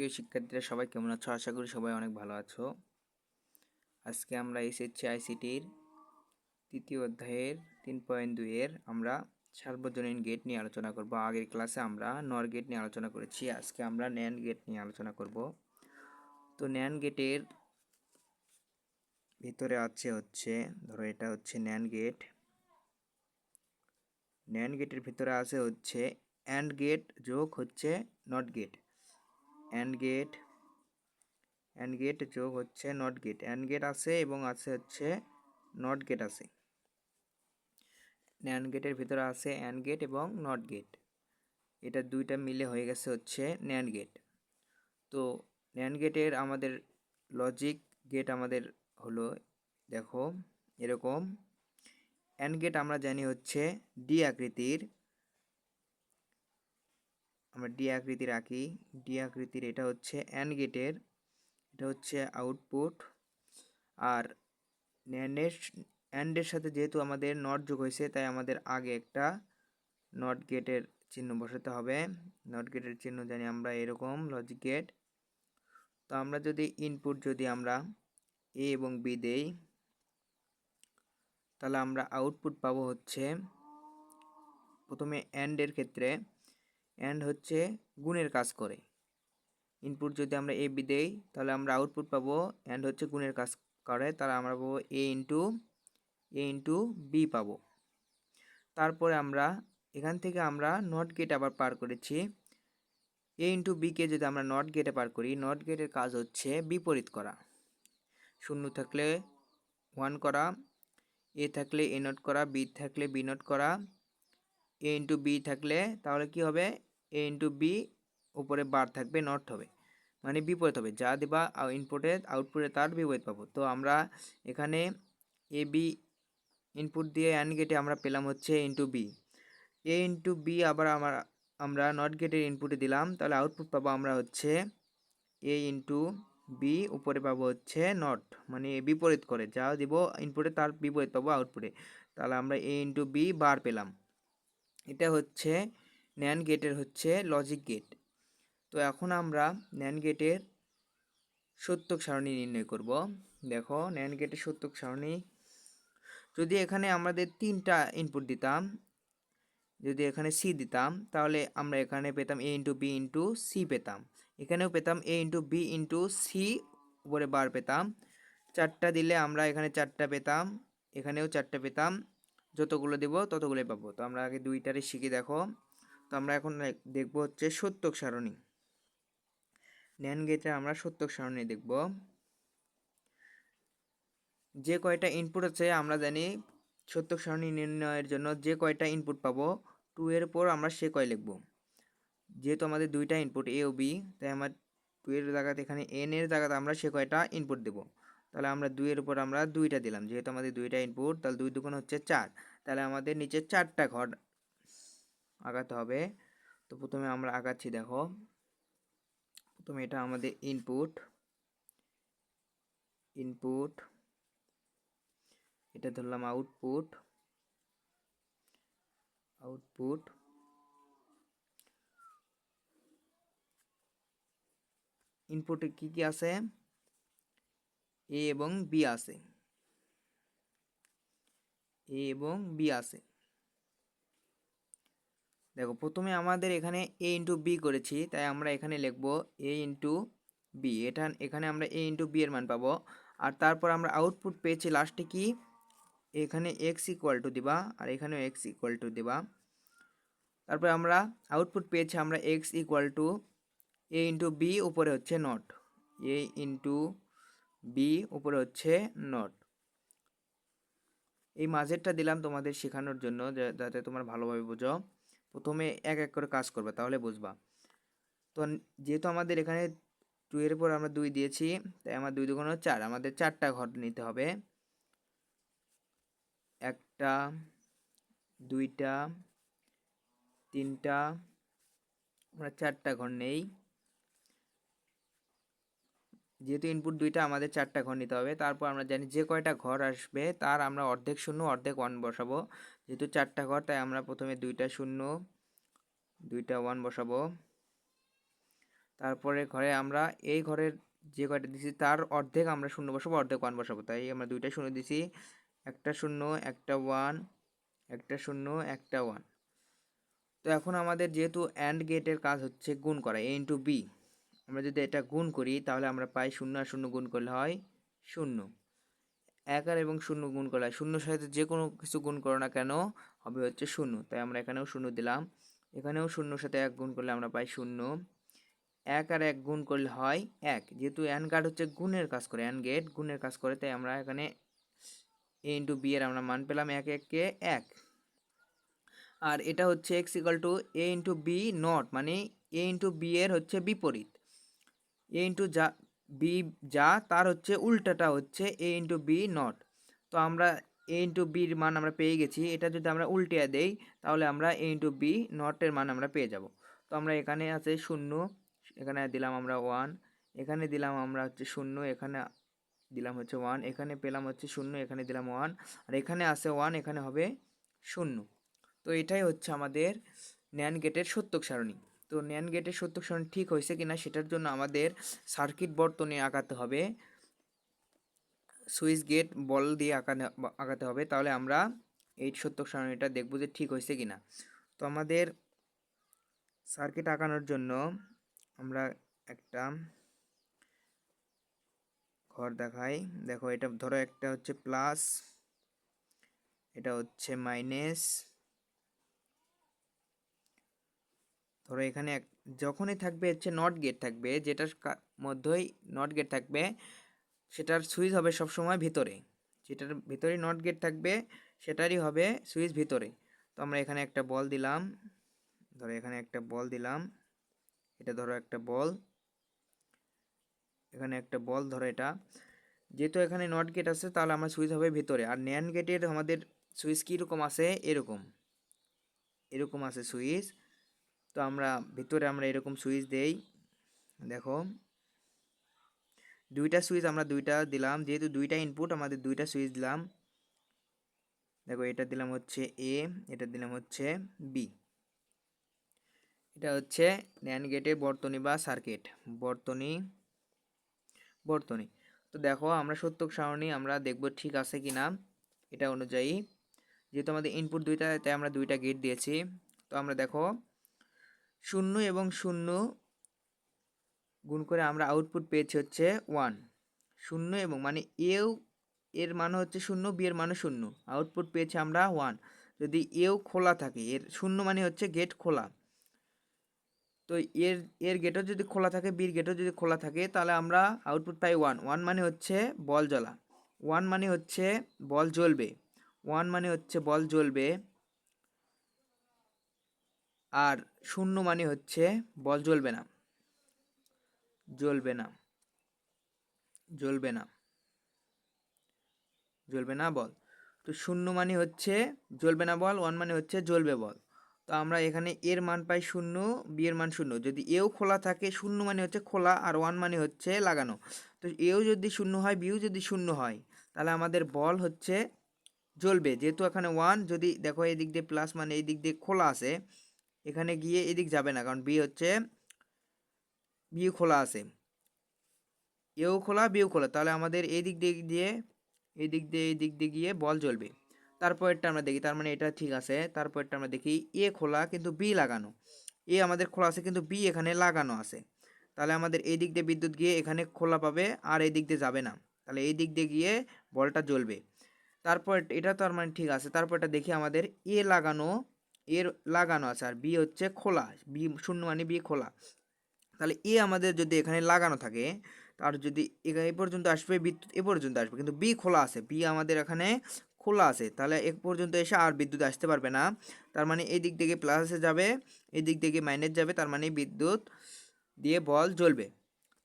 প্রিয় শিক্ষার্থীরা সবাই কেমন আছো? আশা করি সবাই অনেক ভালো আছো। আজকে আমরা এসএসসি আইসিটির তৃতীয় অধ্যায়ের 3.2 এর আমরা সার্বজনীন গেট নিয়ে আলোচনা করব। আগের ক্লাসে আমরা নর গেট নিয়ে আলোচনা করেছি, আজকে আমরা ন্যান্ড গেট নিয়ে আলোচনা করব। তো ন্যান্ড গেটের ভিতরে হচ্ছে ধরো এটা হচ্ছে ন্যান্ড গেট। ন্যান্ড গেটের ভিতরে আছে হচ্ছে অ্যান্ড গেট যোগ হচ্ছে নট গেট। অ্যান্ড গেট যোগ হচ্ছে নট গেট। অ্যান্ড গেট আছে এবং আছে হচ্ছে নট গেট আছে। ন্যান্ড গেটের ভিতরে আছে অ্যান্ড গেট এবং নট গেট, এটা দুইটা মিলে হয়ে গেছে হচ্ছে ন্যান্ড গেট। তো ন্যান্ড গেটের আমাদের লজিক গেট আমাদের হলো, দেখো এরকম। অ্যান্ড গেট আমরা জানি হচ্ছে ডি আকৃতির, আমরা ডি আকৃতির আঁকি। ডি আকৃতির এটা হচ্ছে অ্যান্ড গেটের, এটা হচ্ছে আউটপুট। আর অ্যান্ডের সাথে যেহেতু আমাদের নট যোগ হয়েছে, তাই আমাদের আগে একটা নট গেটের চিহ্ন বসাতে হবে। নট গেটের চিহ্ন জানি আমরা এরকম লজিক গেট। তো আমরা যদি ইনপুট যদি আমরা এ এবং বি দেই, তাহলে আমরা আউটপুট পাবো হচ্ছে, প্রথমে অ্যান্ডের ক্ষেত্রে অ্যান্ড হচ্ছে গুণের কাজ করে। ইনপুট যদি আমরা এ বি দেই, তাহলে আমরা আউটপুট পাবো অ্যান্ড হচ্ছে গুণের কাজ করে, তাহলে আমরা পাবো এ ইন্টু বি পাবো। তারপরে আমরা এখান থেকে আমরা নট গেট আবার পার করেছি। এ ইন্টু বিকে যদি আমরা নট গেটে পার করি, নট গেটের কাজ হচ্ছে বিপরীত করা। শূন্য থাকলে 1 করা, এ থাকলে এ নট করা, বি থাকলে বি নট করা। এ ইন্টু বি থাকলে তাহলে কি হবে, এ ইন্টু বি উপরে বার থাকবে, নট হবে, মানে বিপরীত হবে। যা দেবা ইনপুটে আউটপুটে তার বিপরীত পাবো। তো আমরা এখানে এ বি ইনপুট দিয়ে অ্যান্ড গেটে আমরা পেলাম হচ্ছে ইন্টু বি। এ ইন্টু বি আবার আমরা নট গেটের ইনপুটে দিলাম, তাহলে আউটপুট পাবো আমরা হচ্ছে এ ইন্টু বি, উপরে পাবো হচ্ছে নট, মানে বিপরীত করে যা দিব ইনপুটে তার বিপরীত পাবো আউটপুটে। তাহলে আমরা এ ইন্টু বি বার পেলাম। এটা হচ্ছে ন্যান্ড গেটের হচ্ছে লজিক গেট। তো এখন আমরা ন্যান্ড গেটের সত্যক সারণী নির্ণয় করব। দেখো ন্যান্ড গেটের সত্যক সারণী, যদি এখানে আমাদের 3টা ইনপুট দিতাম, যদি এখানে সি দিতাম, তাহলে আমরা এখানে পেতাম এ ইন্টু বি ইন্টু সি পেতাম, এখানেও পেতাম এ ইন্টু বি ইন্টু সি, উপরে বার পেতাম। 4টা দিলে আমরা এখানে 4টা পেতাম, এখানেও 4টা পেতাম, যতগুলো দেব ততগুলোই পাবো। তো আমরা আগে দুইটারে শিখি। দেখো, তো আমরা এখন দেখব হচ্ছে সত্যক সারণী। ন্যান্ড গেটে আমরা সত্যক সারণী দেখব। যে কয়টা ইনপুট আছে আমরা জানি সত্যক সারণী নির্ণয়ের জন্য যে কয়টা ইনপুট পাবো 2 এর উপর আমরা সে কয় লিখব। যেহেতু আমাদের দুইটা ইনপুট এ ও বি, তাই আমার 2 এর জায়গাতে এখানে এন এর জায়গাতে আমরা সে কয়টা ইনপুট দেব। তাহলে আমরা 2 এর উপর আমরা 2টা দিলাম, যেহেতু আমাদের দুইটা ইনপুট, তাহলে 2 দুগুণ হচ্ছে 4। তাহলে আমাদের নিচে 4টা ঘর আঁকাতে হবে। তো প্রথমে আমরা আঁকাচ্ছি। দেখো প্রথমে এটা আমাদের ইনপুট, এটা ধরলাম আউটপুট, ইনপুটে কি কি আছে, এ এবং বি আছে, দেখো প্রথমে আমাদের এখানে এ ইন্টু বি করেছি, তাই আমরা এখানে লিখব এ ইন্টু বি। এখানে আমরা এ ইন্টু বি এর মান পাবো। আর তারপর আমরা আউটপুট পেয়েছি লাস্টে কি, এখানে এক্স ইকুয়াল টু দিবা, আর এখানেও এক্স ইকুয়াল টু দিবা। তারপর আমরা আউটপুট পেয়েছি আমরা x equal to a into b, উপরে হচ্ছে নট, এ ইন্টু বি উপরে হচ্ছে নট। এই মাঝেরটা দিলাম তোমাদের শেখানোর জন্য, যাতে তোমরা ভালোভাবে বোঝো। প্রথমে এক এক করে কাজ করবে, তাহলে বুঝবা। তো যেহেতু আমাদের এখানে 2 এর উপর আমরা 2 দিয়েছি, তাই আমার 2 দুগুণ 4, আমাদের 4টা ঘর নিতে হবে। 1টা, 2টা, 3টা, আমরা 4টা ঘর নেই। যেহেতু ইনপুট 2টা, আমাদের 4টা ঘর নিতে হবে। তারপর আমরা জানি যে কয়টা ঘর আসবে তার আমরা অর্ধেক শূন্য অর্ধেক 1 বসাবো। যেহেতু 4টা ঘর, তাই আমরা প্রথমে 2টা শূন্য 2টা 1 বসাবো। তারপরে ঘরে আমরা এই ঘরের যে কয়টা দিছি তার অর্ধেক আমরা শূন্য বসাবো, অর্ধেক ওয়ান বসাবো। তাই আমরা দুইটা শূন্য দিছি, একটা শূন্য একটা ওয়ান, একটা শূন্য একটা ওয়ান। তো এখন আমাদের যেহেতু অ্যান্ড গেটের কাজ হচ্ছে গুণ করা, এ ইন্টু বি, আমরা যদি এটা গুণ করি তাহলে আমরা পাই শূন্য আর শূন্য গুণ করলে হয় শূন্য। এক আর এবং শূন্য গুণ করলে হয় শূন্যর সাথে যে কোনো কিছু গুণ করো না কেন হবে হচ্ছে শূন্য। তাই আমরা এখানেও শূন্য দিলাম, এখানেও শূন্যর সাথে এক গুণ করলে আমরা পাই শূন্য। এক আর এক গুণ করলে হয় এক, যেহেতু অ্যান্ড গেট হচ্ছে গুণের কাজ করে, অ্যান্ড গেট গুণের কাজ করে, তাই আমরা এখানে এ ইন্টু বি এর আমরা মান পেলাম এক একে এক। আর এটা হচ্ছে x equal to a into b not, মানে এ ইন্টু বি এর হচ্ছে বিপরীত। এ ইন্টু যা বি যা তার হচ্ছে উল্টাটা হচ্ছে এ ইন্টু বি নট। তো আমরা এ ইন্টু বির মান আমরা পেয়ে গেছি, এটা যদি আমরা উল্টিয়ে দেই তাহলে আমরা এ ইন্টু বি নটের মান আমরা পেয়ে যাব। তো আমরা এখানে আছে শূন্য, এখানে দিলাম আমরা ওয়ান, এখানে দিলাম আমরা হচ্ছে শূন্য, এখানে দিলাম হচ্ছে ওয়ান, এখানে পেলাম হচ্ছে শূন্য, এখানে দিলাম ওয়ান, আর এখানে আছে ওয়ান, এখানে হবে শূন্য। তো এটাই হচ্ছে আমাদের ন্যান্ড গেটের সত্যক সারণী। তো ন্যান্ড গেটের সত্যক সারণী ঠিক হয়েছে কিনা সেটার জন্য আমাদের সার্কিট বর্তনী আঁকাতে হবে, সুইচ গেট বল দিয়ে আঁকাতে হবে, তাহলে আমরা এই সত্যক সারণীটা দেখব যে ঠিক হয়েছে কিনা। তো আমাদের সার্কিট আঁকানোর জন্য আমরা একটা ঘর দেখাই। দেখো এটা ধরো একটা হচ্ছে প্লাস, এটা হচ্ছে মাইনাস। ধরো এখানে যখনই থাকবে হচ্ছে নট গেট থাকবে, যেটার মধ্যেই নট গেট থাকবে সেটার সুইচ হবে সবসময় ভিতরে, যেটার ভিতরে নট গেট থাকবে সেটারই হবে সুইচ ভিতরে। তো আমরা এখানে একটা বল দিলাম, ধরো এখানে একটা বল দিলাম, এটা ধরো একটা বল, এখানে একটা বল ধরো এটা, যেহেতু এখানে নট গেট আছে তাহলে আমার সুইচ হবে ভিতরে। আর ন্যান্ড গেটের আমাদের সুইচ কীরকম আছে, এরকম এরকম আছে সুইচ। তো আমরা ভিতরে আমরা এরকম সুইচ দেই, দেখো দুইটা সুইচ আমরা দুইটা দিলাম, যেহেতু দুইটা ইনপুট আমাদের দুইটা সুইচ দিলাম। দেখো এটা দিলাম হচ্ছে এ, এটা দিলাম হচ্ছে বি। এটা হচ্ছে ন্যান্ড গেটের বর্তনী বা সার্কিট বর্তনী। তো দেখো আমরা সত্যক সারণী আমরা দেখব ঠিক আছে কিনা এটা অনুযায়ী, যেহেতু আমাদের ইনপুট দুইটা তাই আমরা দুইটা গেট দিয়েছি। তো আমরা দেখো শূন্য এবং শূন্য গুণ করে আমরা আউটপুট পেয়েছি হচ্ছে ওয়ান। শূন্য এবং মানে এও এর মান হচ্ছে শূন্য, বি এর মানও শূন্য, আউটপুট পেয়েছি আমরা ওয়ান। যদি এও খোলা থাকে, এর শূন্য মানে হচ্ছে গেট খোলা, তো এর এর গেটও যদি খোলা থাকে, বির গেটও যদি খোলা থাকে, তাহলে আমরা আউটপুট পাই ওয়ান। ওয়ান মানে হচ্ছে বল জ্বলা, ওয়ান মানে হচ্ছে বল জ্বলবে, ওয়ান মানে হচ্ছে বল জ্বলবে। আর শূন্য মানে হচ্ছে বল জ্বলবে না, জ্বলবে না, জ্বলবে না, জ্বলবে না বল। তো শূন্য মানে হচ্ছে জ্বলবে না বল, ওয়ান মানে হচ্ছে জ্বলবে বল। তো আমরা এখানে এর মান পাই শূন্য, বি এর মান শূন্য। যদি এও খোলা থাকে, শূন্য মানে হচ্ছে খোলা আর ওয়ান মানে হচ্ছে লাগানো, তো এও যদি শূন্য হয়, বিও যদি শূন্য হয়, তাহলে আমাদের বল হচ্ছে জ্বলবে। যেহেতু এখানে ওয়ান, যদি দেখো এই দিক দিয়ে প্লাস মানে এই দিক দিয়ে খোলা আছে, এখানে গিয়ে এদিক যাবে না, কারণ বি হচ্ছে বিও খোলা আছে, এও খোলা বিও খোলা, তাহলে আমাদের এই দিক দিয়ে এই দিক দিয়ে এই দিক দিয়ে গিয়ে বল জ্বলবে। তারপরেরটা আমরা দেখি, তার মানে এটা ঠিক আছে। তারপরেরটা আমরা দেখি এ খোলা কিন্তু বি লাগানো, এ আমাদের খোলা আছে কিন্তু বি এখানে লাগানো আছে, তাহলে আমাদের এই দিক দিয়ে বিদ্যুৎ গিয়ে এখানে খোলা পাবে আর এই দিক দিয়ে যাবে না, তাহলে এই দিক দিয়ে গিয়ে বলটা জ্বলবে। তারপর এটা তার মানে ঠিক আছে। তারপরটা দেখি আমাদের এ লাগানো, এর লাগানো আছে আর বি হচ্ছে খোলা, বি শূন্য মানে বি খোলা, তাহলে এ আমাদের যদি এখানে লাগানো থাকে, তার যদি এ পর্যন্ত আসবে বিদ্যুৎ এ পর্যন্ত আসবে, কিন্তু বি খোলা আছে, বি আমাদের এখানে খোলা আছে, তাহলে এ পর্যন্ত এসে আর বিদ্যুৎ আসতে পারবে না। তার মানে এই দিক থেকে প্লাসে যাবে, এই দিক থেকে মাইনাস যাবে, তার মানে বিদ্যুৎ দিয়ে বল জ্বলবে।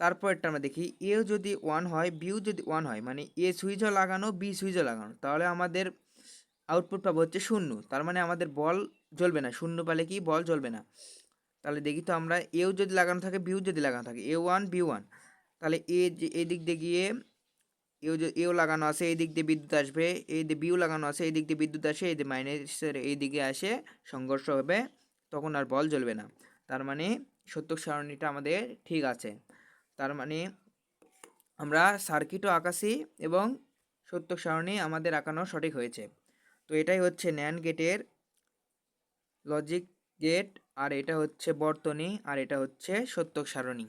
তারপরটা আমরা দেখি এও যদি ওয়ান হয়, বিও যদি ওয়ান হয়, মানে এ সুইচও লাগানো বি সুইচও লাগানো, তাহলে আমাদের আউটপুট পাবো হচ্ছে শূন্য, তার মানে আমাদের বল জ্বলবে না। শূন্য পালে কি বল জ্বলবে না। তাহলে দেখি তো আমরা এও যদি লাগানো থাকে, বিও যদি লাগানো থাকে, এ ওয়ান বি ওয়ান, তাহলে এ যে এই দিক দিয়ে গিয়ে এও লাগানো আছে, এই দিক দিয়ে বিদ্যুৎ আসবে, এই দিয়ে বিও লাগানো আছে, এই দিক দিয়ে বিদ্যুৎ আসে, এই দিয়ে মাইনাসের এই দিকে আসে, সংঘর্ষ হবে, তখন আর বল জ্বলবে না। তার মানে সত্যক সারণীটা আমাদের ঠিক আছে। তার মানে আমরা সার্কিটও আঁকাছি এবং সত্যক সারণী আমাদের আঁকানো সঠিক হয়েছে। তো এটাই হচ্ছে ন্যান্ড গেটের লজিক গেট, আর এটা হচ্ছে বর্তনী, আর এটা হচ্ছে সত্যক সারণী।